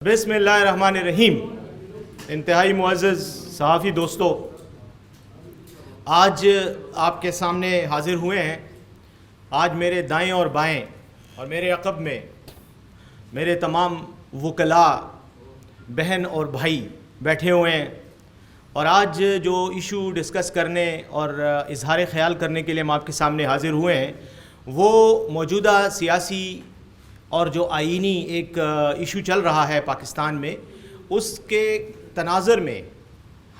بسم اللہ الرحمن الرحیم۔ انتہائی معزز صحافی دوستو، آج آپ کے سامنے حاضر ہوئے ہیں۔ آج میرے دائیں اور بائیں اور میرے عقب میں میرے تمام وکلاء بہن اور بھائی بیٹھے ہوئے ہیں، اور آج جو ایشو ڈسکس کرنے اور اظہار خیال کرنے کے لیے ہم آپ کے سامنے حاضر ہوئے ہیں وہ موجودہ سیاسی اور جو آئینی ایک ایشو چل رہا ہے پاکستان میں، اس کے تناظر میں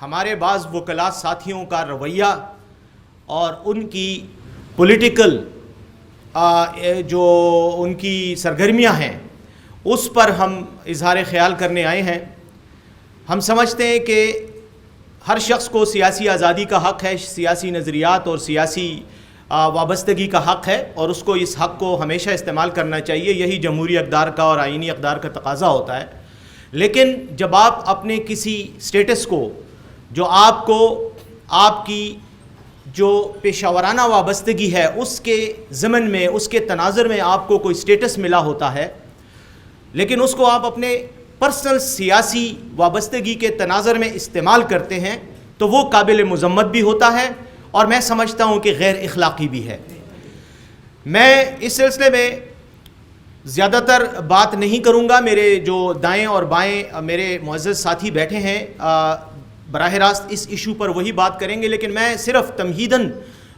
ہمارے بعض وکلاء ساتھیوں کا رویہ اور ان کی پولیٹیکل جو ان کی سرگرمیاں ہیں اس پر ہم اظہار خیال کرنے آئے ہیں۔ ہم سمجھتے ہیں کہ ہر شخص کو سیاسی آزادی کا حق ہے، سیاسی نظریات اور سیاسی وابستگی کا حق ہے، اور اس کو اس حق کو ہمیشہ استعمال کرنا چاہیے۔ یہی جمہوری اقدار کا اور آئینی اقدار کا تقاضا ہوتا ہے۔ لیکن جب آپ اپنے کسی سٹیٹس کو جو آپ کو آپ کی جو پیشہ ورانہ وابستگی ہے اس کے ضمن میں، اس کے تناظر میں آپ کو کوئی سٹیٹس ملا ہوتا ہے، لیکن اس کو آپ اپنے پرسنل سیاسی وابستگی کے تناظر میں استعمال کرتے ہیں تو وہ قابل مذمت بھی ہوتا ہے، اور میں سمجھتا ہوں کہ غیر اخلاقی بھی ہے۔ میں اس سلسلے میں زیادہ تر بات نہیں کروں گا۔ میرے جو دائیں اور بائیں میرے معزز ساتھی بیٹھے ہیں براہ راست اس ایشو پر وہی بات کریں گے، لیکن میں صرف تمہیداً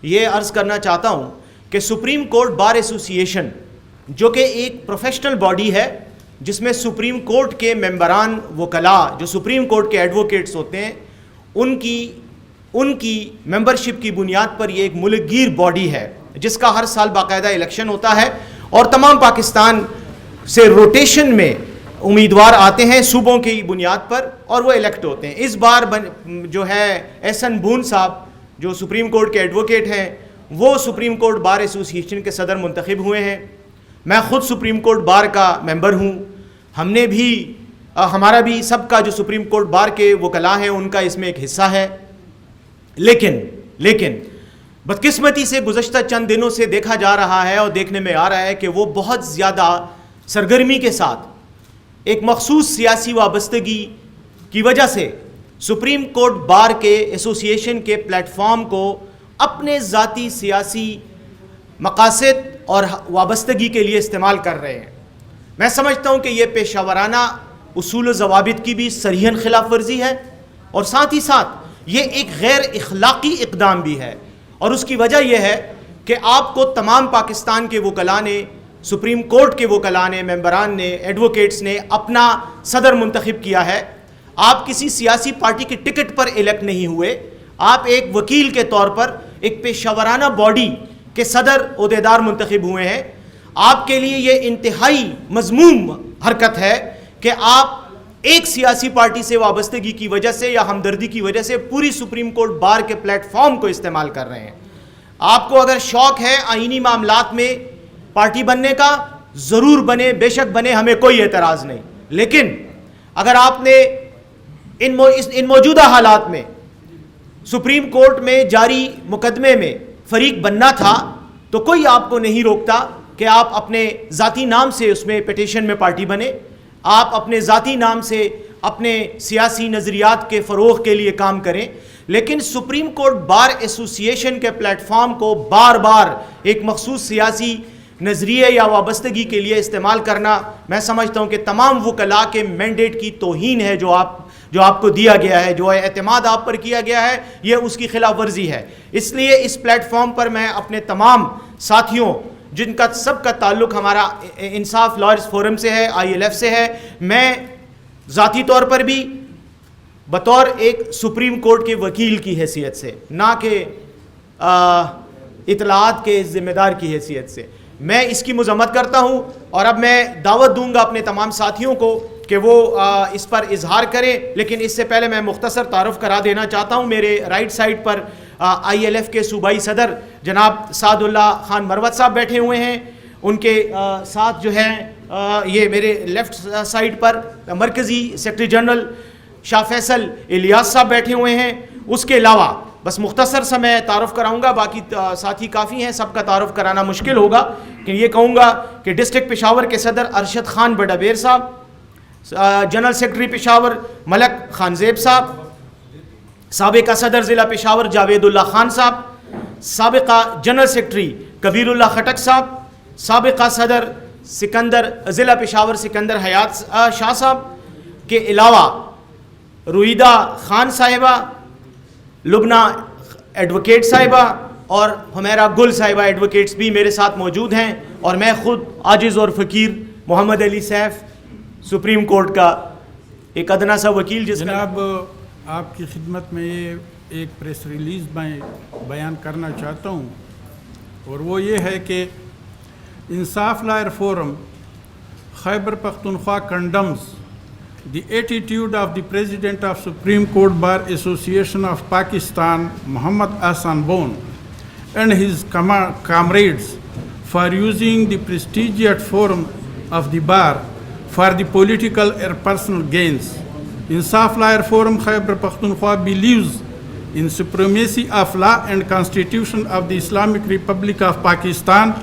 یہ عرض کرنا چاہتا ہوں کہ سپریم کورٹ بار ایسوسی ایشن جو کہ ایک پروفیشنل باڈی ہے جس میں سپریم کورٹ کے ممبران وکلاء جو سپریم کورٹ کے ایڈوکیٹس ہوتے ہیں، ان کی ممبرشپ کی بنیاد پر یہ ایک ملک گیر باڈی ہے جس کا ہر سال باقاعدہ الیکشن ہوتا ہے، اور تمام پاکستان سے روٹیشن میں امیدوار آتے ہیں صوبوں کی بنیاد پر اور وہ الیکٹ ہوتے ہیں۔ اس بار جو ہے احسن بون صاحب جو سپریم کورٹ کے ایڈوکیٹ ہیں وہ سپریم کورٹ بار ایسوسی ایشن کے صدر منتخب ہوئے ہیں۔ میں خود سپریم کورٹ بار کا ممبر ہوں۔ ہمارا بھی سب کا جو سپریم کورٹ بار کے وکلاء ہیں ان کا اس میں ایک حصہ ہے، لیکن بدقسمتی سے گزشتہ چند دنوں سے دیکھا جا رہا ہے اور دیکھنے میں آ رہا ہے کہ وہ بہت زیادہ سرگرمی کے ساتھ ایک مخصوص سیاسی وابستگی کی وجہ سے سپریم کورٹ بار کے ایسوسی ایشن کے پلیٹ فارم کو اپنے ذاتی سیاسی مقاصد اور وابستگی کے لیے استعمال کر رہے ہیں۔ میں سمجھتا ہوں کہ یہ پیشہ ورانہ اصول و ضوابط کی بھی صریحاً خلاف ورزی ہے، اور ساتھ ہی ساتھ یہ ایک غیر اخلاقی اقدام بھی ہے، اور اس کی وجہ یہ ہے کہ آپ کو تمام پاکستان کے وکلاء نے، سپریم کورٹ کے وکلاء نے، ممبران نے، ایڈوکیٹس نے اپنا صدر منتخب کیا ہے۔ آپ کسی سیاسی پارٹی کی ٹکٹ پر الیکٹ نہیں ہوئے، آپ ایک وکیل کے طور پر ایک پیشہ ورانہ باڈی کے صدر عہدیدار منتخب ہوئے ہیں۔ آپ کے لیے یہ انتہائی مذموم حرکت ہے کہ آپ ایک سیاسی پارٹی سے وابستگی کی وجہ سے یا ہمدردی کی وجہ سے پوری سپریم کورٹ بار کے پلیٹ فارم کو استعمال کر رہے ہیں۔ آپ کو اگر شوق ہے آئینی معاملات میں پارٹی بننے کا، ضرور بنے، بے شک بنے، ہمیں کوئی اعتراض نہیں، لیکن اگر آپ نے ان موجودہ حالات میں سپریم کورٹ میں جاری مقدمے میں فریق بننا تھا تو کوئی آپ کو نہیں روکتا کہ آپ اپنے ذاتی نام سے اس میں پیٹیشن میں پارٹی بنے، آپ اپنے ذاتی نام سے اپنے سیاسی نظریات کے فروغ کے لیے کام کریں، لیکن سپریم کورٹ بار ایسوسی ایشن کے پلیٹ فارم کو بار بار ایک مخصوص سیاسی نظریے یا وابستگی کے لیے استعمال کرنا، میں سمجھتا ہوں کہ تمام وکلاء کے مینڈیٹ کی توہین ہے جو آپ کو دیا گیا ہے، جو اعتماد آپ پر کیا گیا ہے، یہ اس کی خلاف ورزی ہے۔ اس لیے اس پلیٹ فارم پر میں اپنے تمام ساتھیوں جن کا سب کا تعلق ہمارا انصاف لائرز فورم سے ہے، ILF سے ہے، میں ذاتی طور پر بھی بطور ایک سپریم کورٹ کے وکیل کی حیثیت سے، نہ کہ اطلاعات کے ذمہ دار کی حیثیت سے، میں اس کی مذمت کرتا ہوں، اور اب میں دعوت دوں گا اپنے تمام ساتھیوں کو کہ وہ اس پر اظہار کریں۔ لیکن اس سے پہلے میں مختصر تعارف کرا دینا چاہتا ہوں۔ میرے رائٹ سائڈ پر ILF کے صوبائی صدر جناب سعد اللہ خان مروت صاحب بیٹھے ہوئے ہیں، ان کے ساتھ جو ہے یہ میرے لیفٹ سائڈ پر مرکزی سیکرٹری جنرل شاہ فیصل الیاس صاحب بیٹھے ہوئے ہیں۔ اس کے علاوہ بس مختصر سا میں تعارف کراؤں گا، باقی ساتھی کافی ہیں، سب کا تعارف کرانا مشکل ہوگا، کہ یہ کہوں گا کہ ڈسٹرکٹ پشاور کے صدر ارشد خان بڑابیر صاحب، جنرل سیکرٹری پشاور ملک خان زیب صاحب، سابقہ صدر ضلع پشاور جاوید اللہ خان صاحب، سابقہ جنرل سیکرٹری کبیر اللہ خٹک صاحب، سابقہ صدر ضلع پشاور سکندر حیات شاہ صاحب کے علاوہ رویدہ خان صاحبہ، لبنہ ایڈوکیٹ صاحبہ اور حمیرہ گل صاحبہ ایڈوکیٹس بھی میرے ساتھ موجود ہیں، اور میں خود عاجز اور فقیر محمد علی سیف، سپریم کورٹ کا ایک ادنا سا وکیل جس جناب آپ کی خدمت میں یہ ایک پریس ریلیز میں بیان کرنا چاہتا ہوں، اور وہ یہ ہے کہ Insaf lawyer forum Khyber Pakhtunkhwa condemns the attitude of the President of Supreme Court Bar Association of Pakistan, Muhammad Ahsan Bone, and his comrades for using the prestigious forum of the bar for the political or personal gains. Insaf Lawyer Forum Khyber Pakhtunkhwa believes in supremacy of law and Constitution of the Islamic Republic of Pakistan,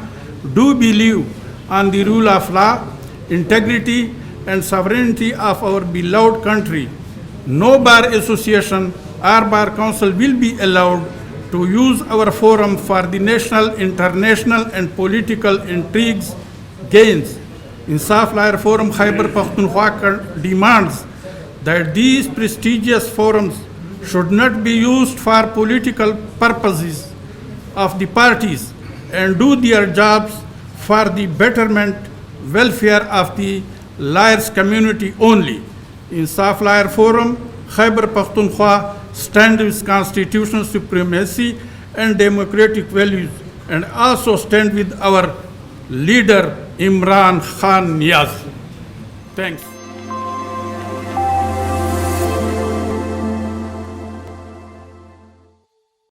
do believe on the rule of law, integrity and sovereignty of our beloved country. No bar association or bar council will be allowed to use our forum for the national, international and political intrigues, gains. Insaf Lawyer Forum Khyber Pakhtunkhwa demands that these prestigious forums should not be used for political purposes of the parties and do their jobs for the betterment, welfare of the lawyers community only. Insaf Lawyer Forum Khyber Pakhtunkhwa stand with constitutional supremacy and democratic values, and also stand with our leader Imran Khan Niyaz. Thanks.